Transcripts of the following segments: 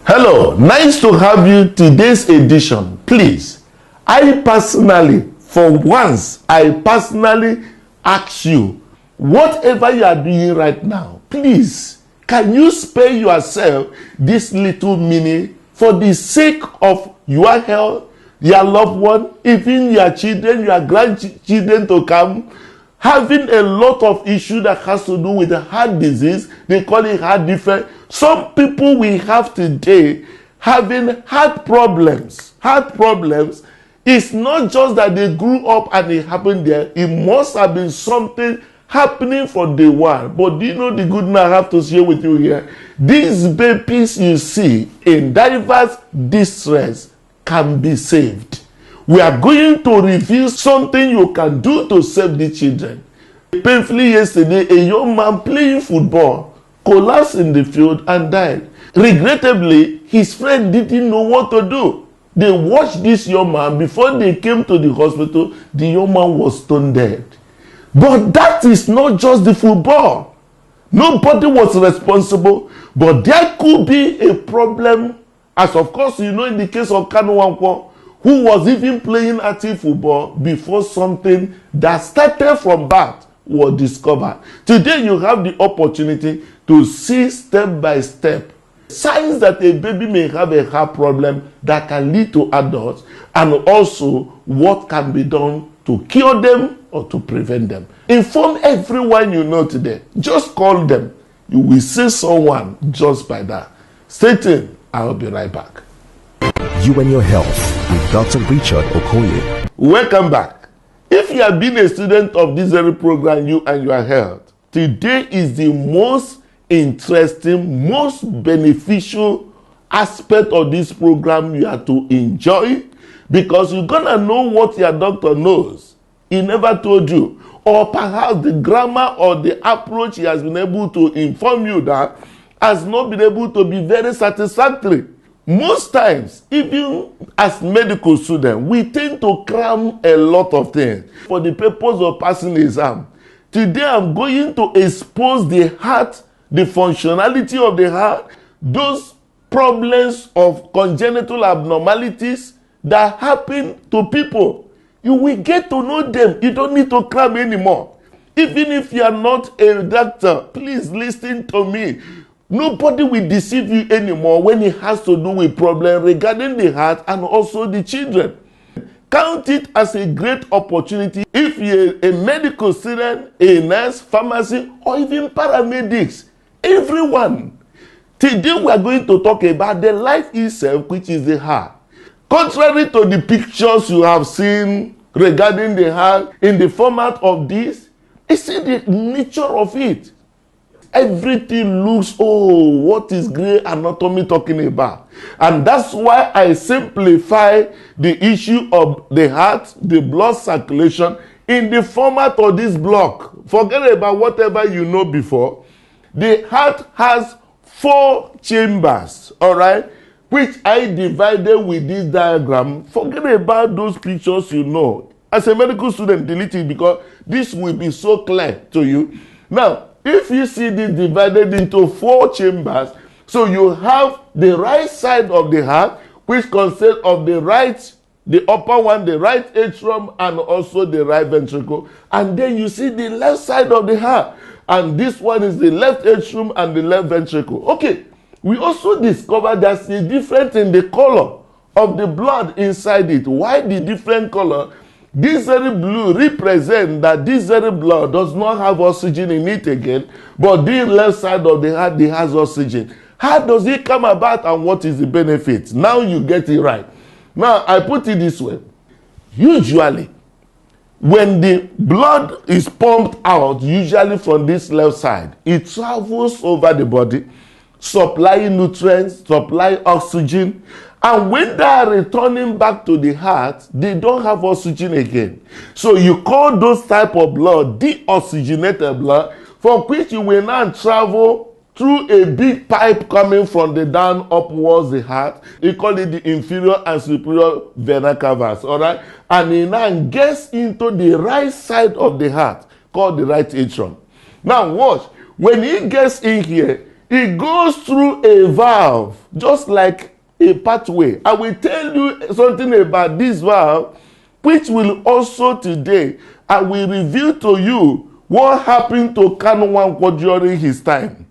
Hello, nice to have you today's edition. Please, I personally ask you, whatever you are doing right now, please, can you spare yourself this little minute for the sake of your health, your loved one, even your children, your grandchildren to come, having a lot of issue that has to do with the heart disease. They call it heart defect. Some people we have today having heart problems. Heart problems is not just that they grew up and it happened there. It must have been something happening for day one. But do you know the good news I have to share with you here? These babies you see in diverse distress can be saved. We are going to review something you can do to save the children. Painfully yesterday, a young man playing football collapsed in the field and died. Regrettably, his friend didn't know what to do. They watched this young man. Before they came to the hospital, the young man was stone dead. But that is not just the football. Nobody was responsible, but there could be a problem. As of course, you know, in the case of Kanu Wankwo, who was even playing active football before something that started from birth was discovered. Today, you have the opportunity to see step by step signs that a baby may have a heart problem that can lead to adults, and also what can be done to cure them or to prevent them. Inform everyone you know today. Just call them. You will see someone just by that. Stay tuned. I will be right back. You and Your Health with Dr. Richard Okoye. Welcome back. If you have been a student of this very program, You and Your Health, today is the most interesting, most beneficial aspect of this program you have to enjoy, because you're gonna know what your doctor knows. He never told you, or perhaps the grammar or the approach he has been able to inform you that has not been able to be very satisfactory. Most times, even as medical students, we tend to cram a lot of things for the purpose of passing the exam. Today, I'm going to expose the heart, the functionality of the heart, those problems of congenital abnormalities that happen to people. You will get to know them. You don't need to cram anymore. Even if you are not a doctor, please listen to me. Nobody will deceive you anymore when it has to do with problems regarding the heart and also the children. Count it as a great opportunity if you're a medical student, a nurse, pharmacy, or even paramedics. Everyone. Today we are going to talk about the life itself, which is the heart. Contrary to the pictures you have seen regarding the heart in the format of this, it's the nature of it. Everything looks, what is great anatomy talking about? And that's why I simplify the issue of the heart, the blood circulation, in the format of this block. Forget about whatever you know before. The heart has 4 chambers, all right, which I divided with this diagram. Forget about those pictures you know. As a medical student, delete it because this will be so clear to you. Now, if you see this divided into 4 chambers, so you have the right side of the heart, which consists of the upper one, the right atrium, and also the right ventricle. And then you see the left side of the heart. And this one is the left atrium and the left ventricle. Okay, we also discovered there's a difference in the color of the blood inside it. Why the different color? This very blue represents that this very blood does not have oxygen in it again, but the left side of the heart, it has oxygen. How does it come about and what is the benefit? Now you get it right. Now, I put it this way. Usually, when the blood is pumped out, usually from this left side, it travels over the body, supplying nutrients, supply oxygen. And when they are returning back to the heart, they don't have oxygen again. So you call those type of blood deoxygenated blood, from which you will now travel through a big pipe coming from the down upwards the heart. You call it the inferior and superior vena cavas, all right? And it now gets into the right side of the heart, called the right atrium. Now watch, when it gets in here, it goes through a valve, just like a pathway. I will tell you something about this valve, which will also today, I will reveal to you what happened to Kanu Nwankwo during his time.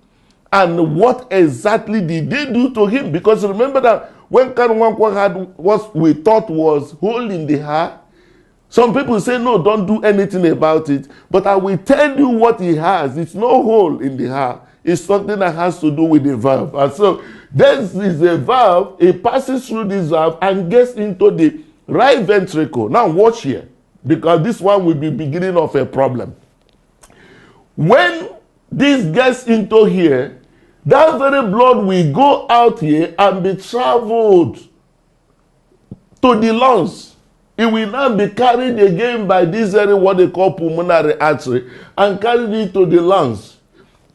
And what exactly did they do to him? Because remember that when Kanu Nwankwo had what we thought was hole in the heart, some people say, no, don't do anything about it. But I will tell you what he has. It's no hole in the heart. It's something that has to do with the valve. And so this is a valve. It passes through this valve and gets into the right ventricle. Now watch here, because this one will be beginning of a problem. When this gets into here, that very blood will go out here and be traveled to the lungs. It will now be carried again by this very what they call pulmonary artery and carried into the lungs.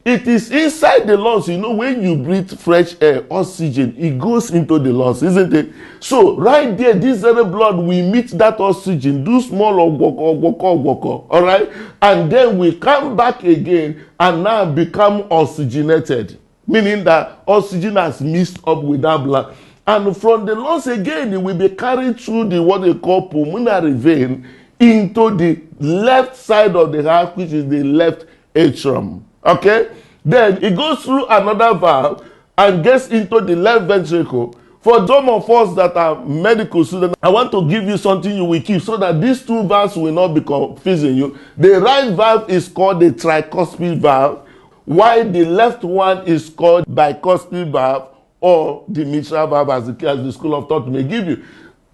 It is inside the lungs. You know, when you breathe fresh air, oxygen, it goes into the lungs, isn't it? So right there, this very blood will meet that oxygen, do small ogwoko, all right? And then we come back again and now become oxygenated, meaning that oxygen has mixed up with that blood. And from the lungs again, it will be carried through the what they call pulmonary vein into the left side of the heart, which is the left atrium. Okay? Then it goes through another valve and gets into the left ventricle. For some of us that are medical students, I want to give you something you will keep so that these two valves will not be confusing you. The right valve is called the tricuspid valve, while the left one is called bicuspid valve, or the mitral valve, as the school of thought may give you.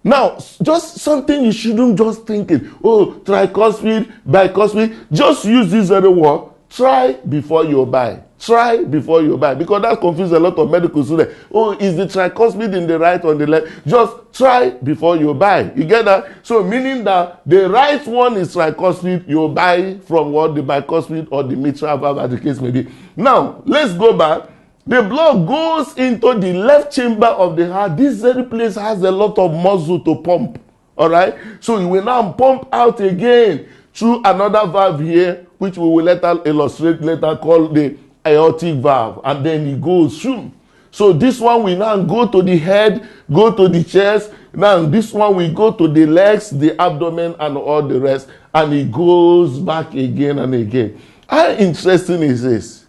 Now, just something you shouldn't just think it. Oh, tricuspid, bicuspid. Just use this other word. Try before you buy. Try before you buy. Because that confuses a lot of medical students. Oh, is the tricuspid in the right or the left? Just try before you buy. You get that? So meaning that the right one is tricuspid, you buy from what the bicuspid or the mitral valve, as the case may be. Now, let's go back. The blood goes into the left chamber of the heart. This very place has a lot of muscle to pump. All right? So it will now pump out again through another valve here, which we will later illustrate later, called the aortic valve. And then it goes through. So this one will now go to the head, go to the chest. Now this one will go to the legs, the abdomen, and all the rest. And it goes back again and again. How interesting is this?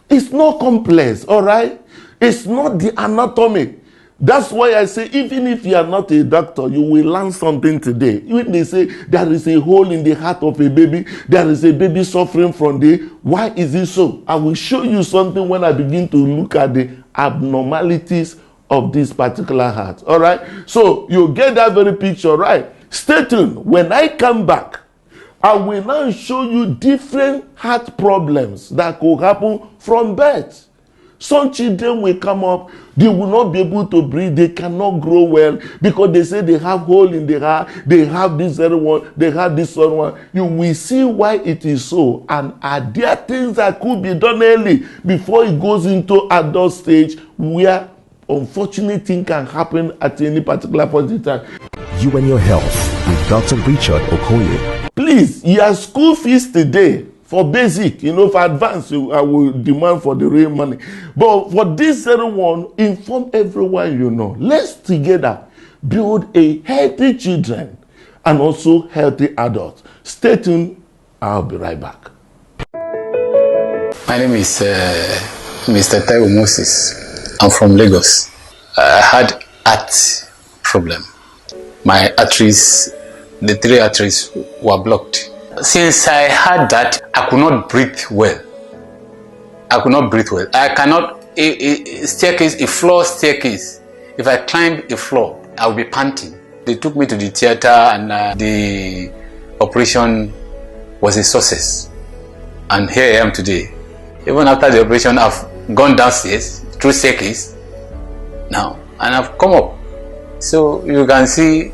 It's not complex, all right? It's not the anatomy. That's why I say, even if you are not a doctor, you will learn something today. When they say there is a hole in the heart of a baby, there is a baby suffering from the, why is it so? I will show you something when I begin to look at the abnormalities of this particular heart, all right? So you get that very picture, right? Stay tuned. When I come back, I will now show you different heart problems that could happen from birth. Some children will come up, they will not be able to breathe, they cannot grow well because they say they have hole in the heart, they have this other one, they have this other one. You will see why it is so. And are there things that could be done early before it goes into adult stage where unfortunate things can happen at any particular point in time? You and Your Health with Dr. Richard Okoye. Please, your school fees today for basic, for advanced, I will demand for the real money. But for this one, inform everyone you know. Let's together build a healthy children and also healthy adults. Stay tuned. I'll be right back. My name is Mr. Taiwo Moses. I'm from Lagos. I had heart problem. My arteries, the 3 arteries were blocked. Since I had that, I could not breathe well. I cannot, a floor staircase, if I climb a floor, I will be panting. They took me to the theater and the operation was a success. And here I am today. Even after the operation, I've gone downstairs, through staircase now, and I've come up. So you can see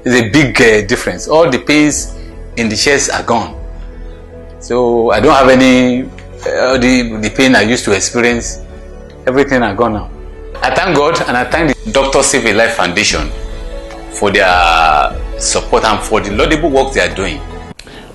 the big difference. All the pains in the chest are gone. So I don't have any, the pain I used to experience, everything are gone now. I thank God and I thank the Dr. Save a Life Foundation for their support and for the laudable work they are doing.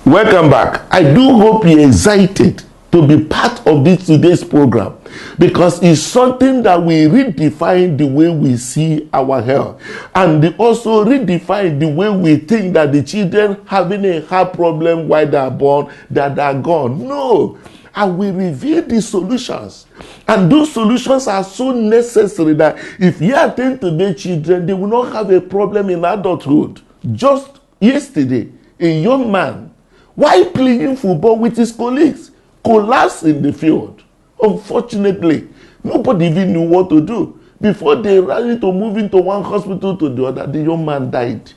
Welcome back. I do hope you're excited to be part of this today's program, because it's something that we redefine the way we see our health, and they also redefine the way we think that the children having a heart problem while they are born, that they are gone. No, and we reveal the solutions, and those solutions are so necessary that if you attend to the children, they will not have a problem in adulthood. Just yesterday, a young man, while playing football with his colleagues, collapsed in the field. Unfortunately, nobody even knew what to do. Before they ran to move into one hospital to the other, the young man died.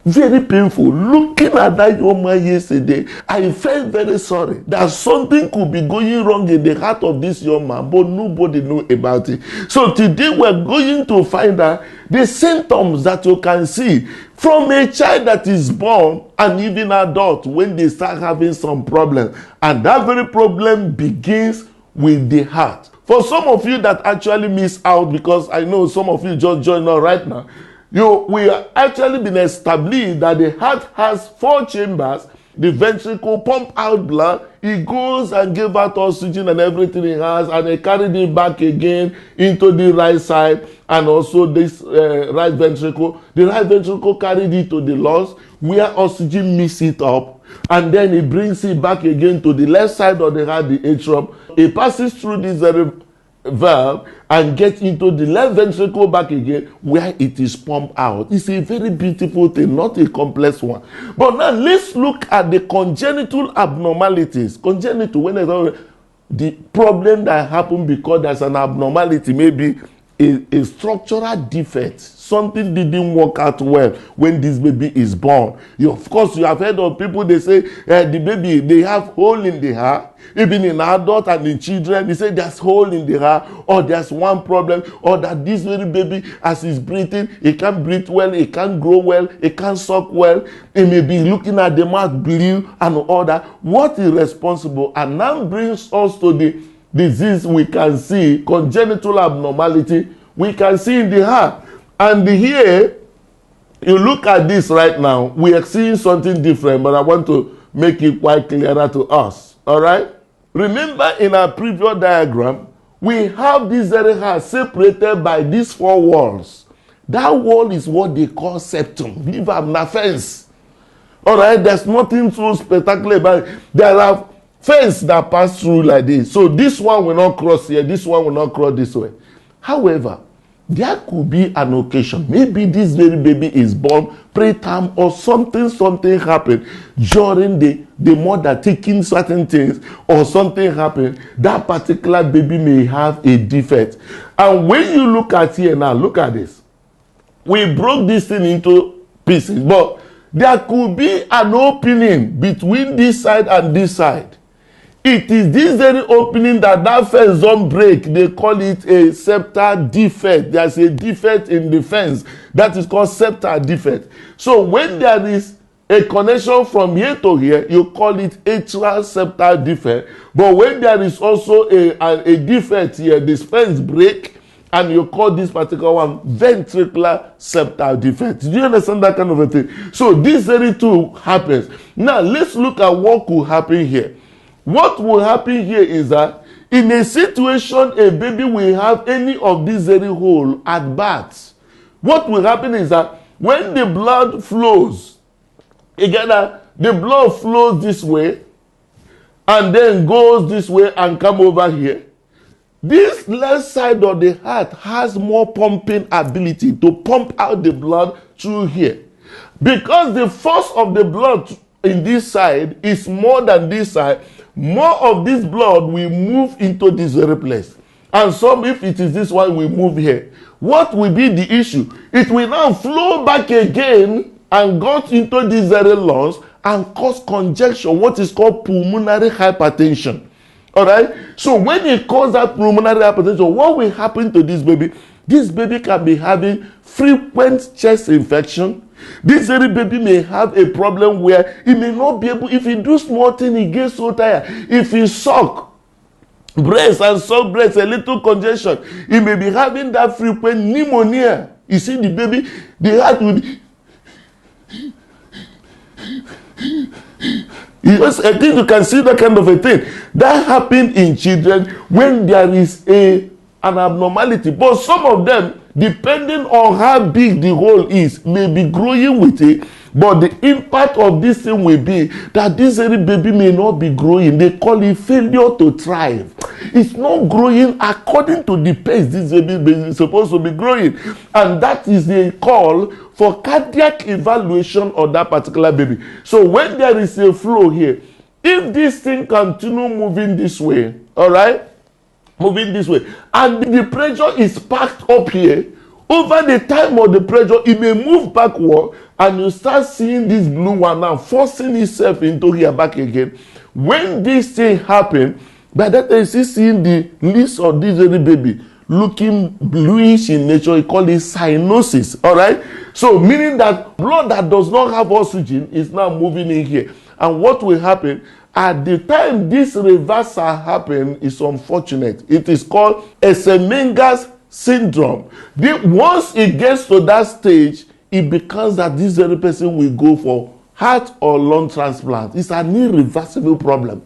Very painful. Looking at that young man yesterday, I felt very sorry that something could be going wrong in the heart of this young man, but nobody knew about it. So today we're going to find out the symptoms that you can see from a child that is born and even adult when they start having some problems. And that very problem begins with the heart. For some of you that actually miss out, because I know some of you just joined us right now, we have actually been established that the heart has 4 chambers. The ventricle pump out blood, it goes and gives out oxygen and everything it has, and it carried it back again into the right side, and also this right ventricle. The right ventricle carried it to the lungs, where oxygen mix it up, and then it brings it back again to the left side of the heart, the atrium. It passes through this very valve and gets into the left ventricle back again, where it is pumped out. It's a very beautiful thing, not a complex one. But now let's look at the congenital abnormalities. Congenital, when the problem that happen because there's an abnormality, maybe a structural defect, something didn't work out well when this baby is born. Of course, you have heard of people, they say the baby, they have hole in the heart. Even in adults and in children, they say there's hole in the heart, or there's one problem, or that this little baby, as he's breathing, he can't breathe well, he can't grow well, he can't suck well, he may be looking at the mouth blue and all that. What is responsible? And now brings us to the disease we can see, congenital abnormality, we can see in the heart. And here, you look at this right now, we are seeing something different, but I want to make it quite clearer to us. All right? Remember in our previous diagram, we have this very heart separated by these 4 walls. That wall is what they call septum. Leave am na fence. All right? There's nothing so spectacular about it. There are fence that pass through like this. So this one will not cross here. This one will not cross this way. However, there could be an occasion. Maybe this very baby is born preterm, or something happened during the mother taking certain things, or something happened. That particular baby may have a defect. And when you look at here now, look at this. We broke this thing into pieces, but there could be an opening between this side and this side. It is this very opening that fence don't break. They call it a septal defect. There's a defect in the fence that is called septal defect. So when there is a connection from here to here, you call it atrial septal defect. But when there is also a defect here, the fence break, and you call this particular one ventricular septal defect. Do you understand that kind of a thing? So this very two happens. Now let's look at what could happen here. What will happen here is that in a situation a baby will have any of these very hole at birth, what will happen is that when the blood flows, again, the blood flows this way and then goes this way and come over here. This left side of the heart has more pumping ability to pump out the blood through here. Because the force of the blood in this side is more than this side, more of this blood will move into this very place. And some, if it is this one, will move here. What will be the issue? It will now flow back again and go into these very lungs and cause congestion, what is called pulmonary hypertension. All right? So when it causes that pulmonary hypertension, what will happen to this baby? This baby can be having frequent chest infection. This very baby may have a problem where he may not be able, if he do small thing, he gets so tired. If he suck breast and suck breast, a little congestion, he may be having that frequent pneumonia. You see the baby, the heart will be Yes, I think you can see that kind of a thing. That happened in children when there is an abnormality. But some of them, depending on how big the hole is, may be growing with it. But the impact of this thing will be that this very baby may not be growing. They call it failure to thrive. It's not growing according to the pace this baby is supposed to be growing. And that is the call for cardiac evaluation of that particular baby. So when there is a flow here, if this thing continue moving this way, all right, moving this way, and the pressure is packed up here, over the time of the pressure, it may move backward, and you start seeing this blue one now forcing itself into here back again. When this thing happen, by that time you seeing the leaves of this little baby looking bluish in nature. We call it cyanosis. All right. So meaning that blood that does not have oxygen is now moving in here. And what will happen at the time this reversal happen is unfortunate. It is called Eisenmenger's syndrome. Once it gets to that stage, it becomes that this very person will go for heart or lung transplant. It's an irreversible problem.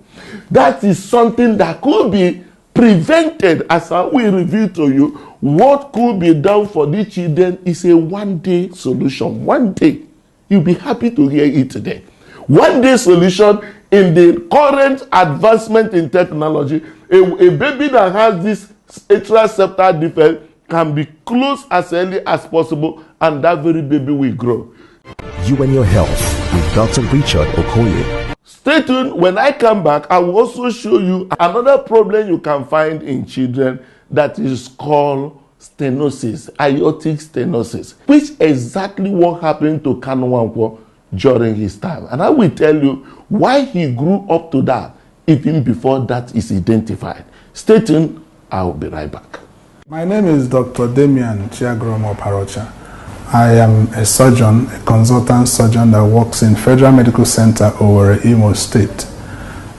That is something that could be prevented. As I will reveal to you, what could be done for these children is a one-day solution. One day. You'll be happy to hear it today. One-day solution in the current advancement in technology. A baby that has this atrial septal defect can be closed as early as possible, and that very baby will grow. You and Your Health with Dr. Richard Okoye. Stay tuned. When I come back, I will also show you another problem you can find in children that is called stenosis, aortic stenosis, which exactly what happened to Kanu Nwankwo during his time. And I will tell you why he grew up to that even before that is identified. Stay tuned. I will be right back. My name is Dr. Damian Chiagromo Parocha. I am a surgeon, a consultant surgeon that works in Federal Medical Center over Imo State.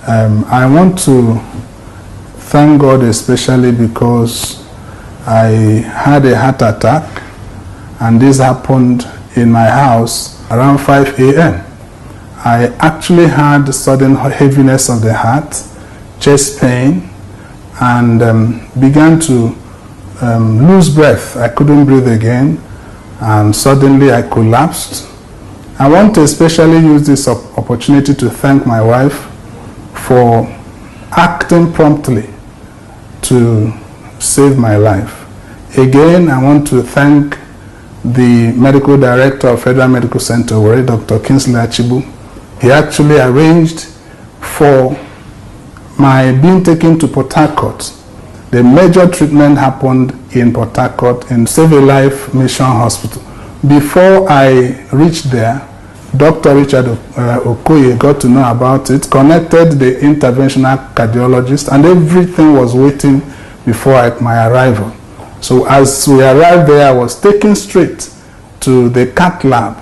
I want to thank God especially because I had a heart attack, and this happened in my house around 5 a.m. I actually had sudden heaviness of the heart, chest pain, and began to lose breath. I couldn't breathe again, and suddenly I collapsed. I want to especially use this opportunity to thank my wife for acting promptly to save my life. Again, I want to thank the medical director of Federal Medical Center, where Dr. Kingsley Achibu. He actually arranged for my being taken to Port Harcourt. The major treatment happened in Port Harcourt in Save a Life Mission Hospital. Before I reached there, Dr. Richard Okoye got to know about it, connected the interventional cardiologist, and everything was waiting before my arrival. So as we arrived there, I was taken straight to the cath lab.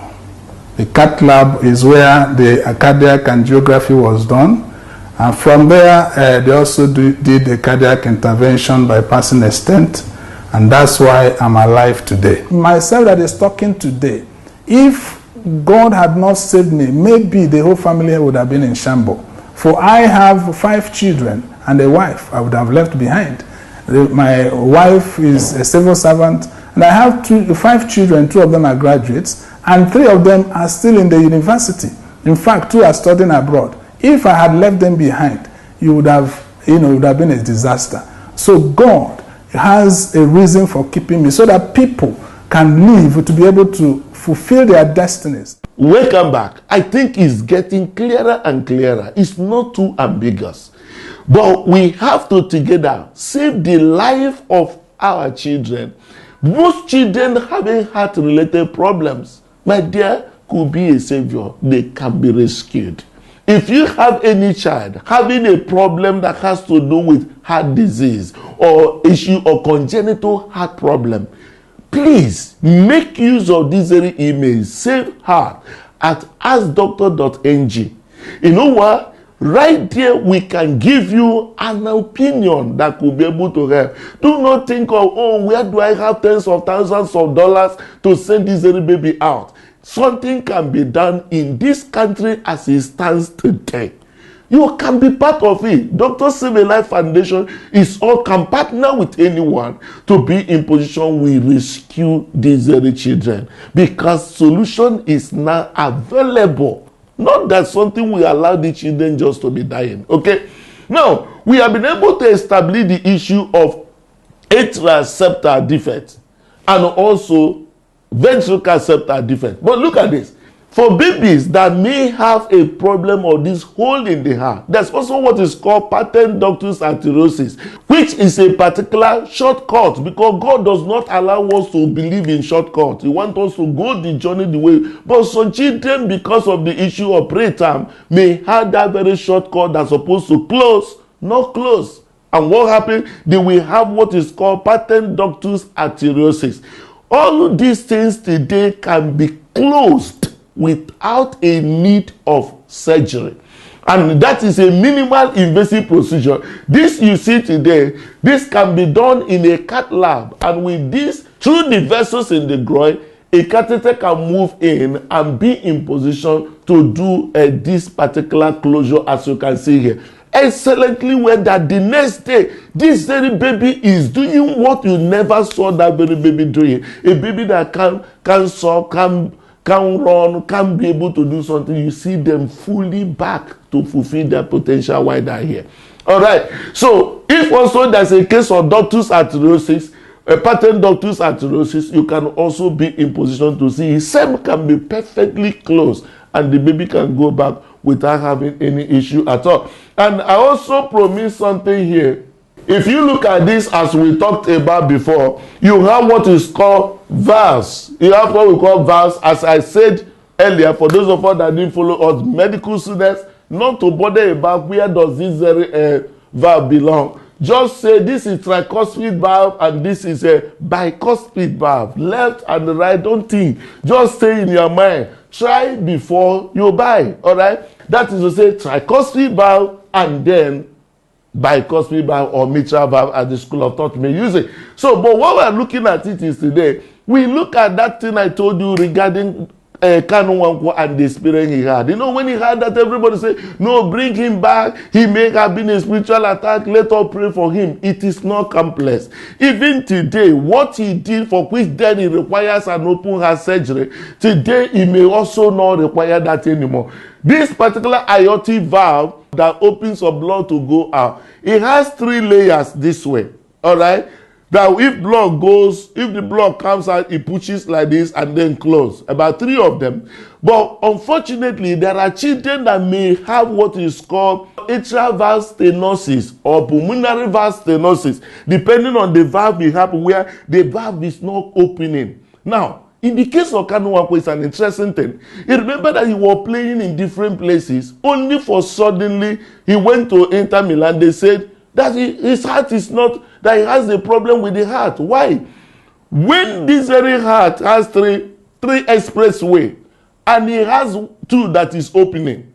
The cath lab is where the cardiac angiography was done. And from there, they also did a cardiac intervention by passing a stent. And that's why I'm alive today. Myself that is talking today, if God had not saved me, maybe the whole family would have been in shambles. For I have 5 children and a wife I would have left behind. My wife is a civil servant, and I have 5 children. 2 of them are graduates, and 3 of them are still in the university. In fact, 2 are studying abroad. If I had left them behind, it would have been a disaster. So God has a reason for keeping me, so that people can live to be able to fulfill their destinies. Welcome back. I think it's getting clearer and clearer. It's not too ambiguous. But we have to together save the life of our children. Most children having heart-related problems, my dear, could be a savior. They can be rescued. If you have any child having a problem that has to do with heart disease or issue or congenital heart problem, please make use of this very email, Save Heart at askdoctor.ng. You know what? Right there, we can give you an opinion that could be able to help. Do not think of, where do I have tens of thousands of dollars to send this little baby out? Something can be done in this country as it stands today. You can be part of it. Dr. Save a Life Foundation can partner with anyone to be in position we rescue these very children, because solution is now available. Not that something we allow the children just to be dying. Okay. Now, we have been able to establish the issue of atrial septal defects and also ventricular septal defects. But look at this. For babies that may have a problem of this hole in the heart, there's also what is called patent ductus arteriosus, which is a particular shortcut, because God does not allow us to believe in shortcuts. He wants us to go the journey the way. But some children, because of the issue of preterm, may have that very shortcut that's supposed to close, not close. And what happens? They will have what is called patent ductus arteriosus. All of these things today can be closed without a need of surgery, and that is a minimal invasive procedure. This you see today, this can be done in a cath lab, and with this, through the vessels in the groin, a catheter can move in and be in position to do this particular closure, as you can see here. Excellently well, that the next day this very baby is doing what you never saw that very baby doing. A baby that can suck, can run, can be able to do something. You see them fully back to fulfill their potential while they're here. All right. So if also there's a case of ductus arteriosus, a patent ductus arteriosus, you can also be in position to see same can be perfectly closed, and the baby can go back without having any issue at all. And I also promise something here. If you look at this, as we talked about before, you have what is called valves. You have what we call valves. As I said earlier, for those of us that didn't follow us, medical students, not to bother about where does this very valve belong. Just say this is tricuspid valve and this is a bicuspid valve. Left and right, don't think. Just stay in your mind. Try before you buy. All right? That is to say tricuspid valve and then bicuspid valve or mitral valve, as the school of thought may use it. So, but what we're looking at it is today, we look at that thing I told you regarding Kanu Nwankwo and the experience he had. You know, when he had that, everybody say, no, bring him back. He may have been a spiritual attack. Let us pray for him. It is not complex. Even today, what he did, for which then he requires an open heart surgery, today he may also not require that anymore. This particular aortic valve that opens for blood to go out, it has 3 layers this way. All right? That if the blood comes out, it pushes like this and then close. About 3 of them. But unfortunately, there are children that may have what is called atrial valve stenosis or pulmonary valve stenosis, depending on the valve you have, where the valve is not opening. Now, in the case of Kanu Nwankwo, it's an interesting thing. You remember that he was playing in different places, only for suddenly he went to Inter Milan. They said that his heart is not, that he has a problem with the heart. Why? When this very heart has three expressway and he has 2 that is opening,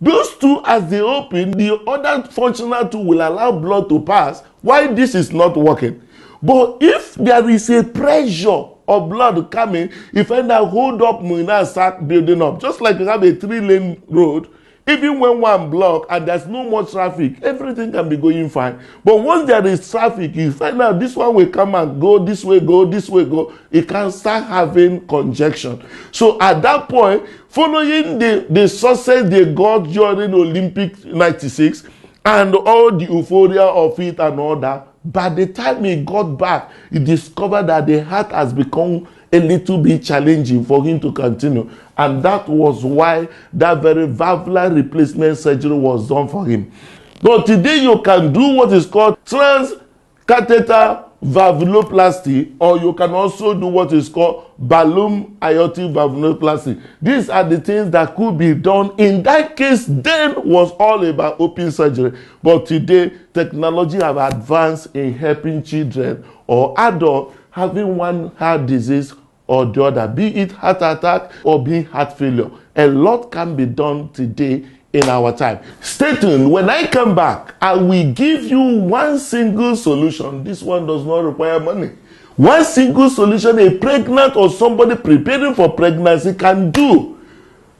those 2 as they open, the other functional 2 will allow blood to pass. Why this is not working? But if there is a pressure of blood coming, if that hold up will now start building up. Just like you have a 3-lane road, even when one block and there's no more traffic, everything can be going fine. But once there is traffic, you find out this one will come and go this way, go this way, go. It can start having congestion. So at that point, following the success they got during Olympic 96 and all the euphoria of it and all that, by the time he got back, he discovered that the heart has become a little bit challenging for him to continue. And that was why that very valvular replacement surgery was done for him. But today you can do what is called transcatheter valvuloplasty, or you can also do what is called balloon aortic valvuloplasty. These are the things that could be done. In that case, then was all about open surgery. But today, technology have advanced in helping children or adults having one heart disease or the other, be it heart attack or being heart failure. A lot can be done today in our time. Stay tuned. When I come back, I will give you one single solution. This one does not require money. One single solution a pregnant or somebody preparing for pregnancy can do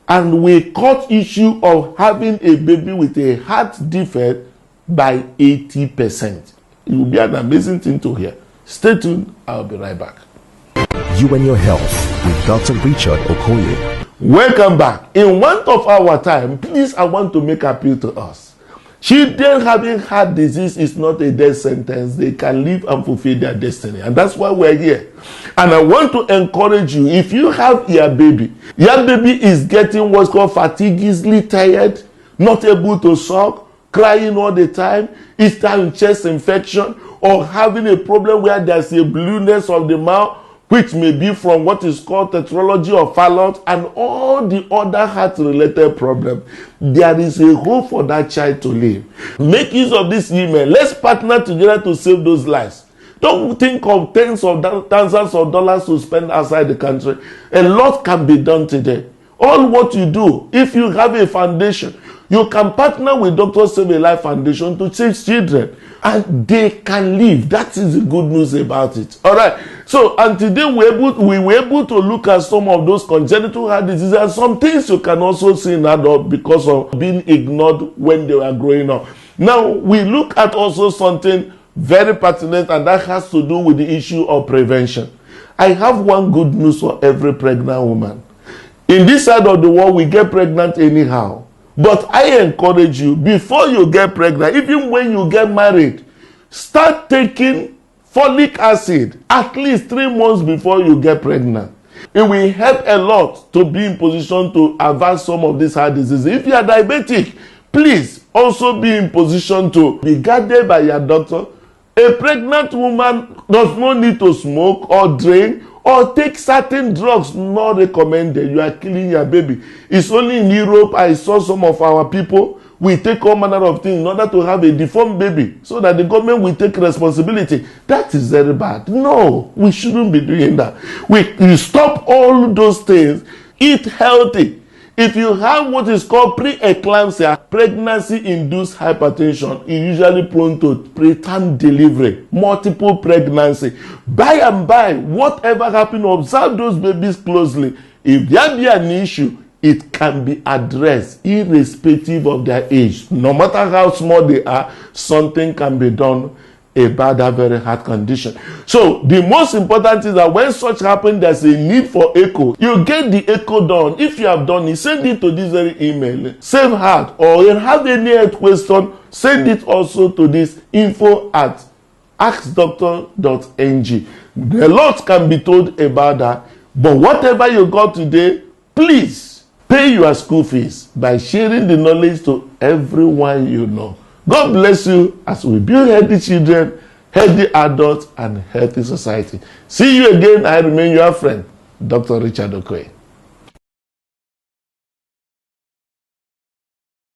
and we cut issue of having a baby with a heart defect by 80%. It will be an amazing thing to hear. Stay tuned. I'll be right back. You and Your Health with Dr. Richard Okoye. Welcome back. In one of our time, please, I want to make appeal to us. Children having heart disease is not a death sentence. They can live and fulfill their destiny. And that's why we're here. And I want to encourage you, if you have your baby is getting what's called fatigue, easily tired, not able to suck, crying all the time, is having chest infection, or having a problem where there's a blueness of the mouth, which may be from what is called tetralogy or Fallot, and all the other heart-related problems, there is a hope for that child to live. Make use of this email. Let's partner together to save those lives. Don't think of thousands of dollars to spend outside the country. A lot can be done today. All what you do, if you have a foundation, you can partner with Dr. Save a Life Foundation to save children, and they can live. That is the good news about it. All right. So, and today we were able to look at some of those congenital heart diseases and some things you can also see in adults because of being ignored when they were growing up. Now, we look at also something very pertinent, and that has to do with the issue of prevention. I have one good news for every pregnant woman. In this side of the world, we get pregnant anyhow. But I encourage you, before you get pregnant, even when you get married, start taking folic acid at least 3 months before you get pregnant. It will help a lot to be in position to avert some of these heart diseases. If you are diabetic, please also be in position to be guided by your doctor. A pregnant woman does not need to smoke or drink or take certain drugs not recommended. You are killing your baby. It's only in Europe I saw some of our people, we take all manner of things in order to have a deformed baby so that the government will take responsibility. That is very bad. No, we shouldn't be doing that. We stop all those things. Eat healthy. If you have what is called preeclampsia, pregnancy-induced hypertension, is usually prone to preterm delivery, multiple pregnancy. By and by, whatever happens, observe those babies closely. If there be an issue, it can be addressed irrespective of their age. No matter how small they are, something can be done about that very heart condition. So the most important is that when such happens, there's a need for echo. You get the echo done. If you have done it, send it to this very email, Save Heart, or you have any health question, send it also to this info@askdoctor.ng. A lot can be told about that, but whatever you got today, please pay your school fees by sharing the knowledge to everyone you know. God bless you as we build healthy children, healthy adults, and healthy society. See you again. I remain your friend, Dr. Richard Okoye.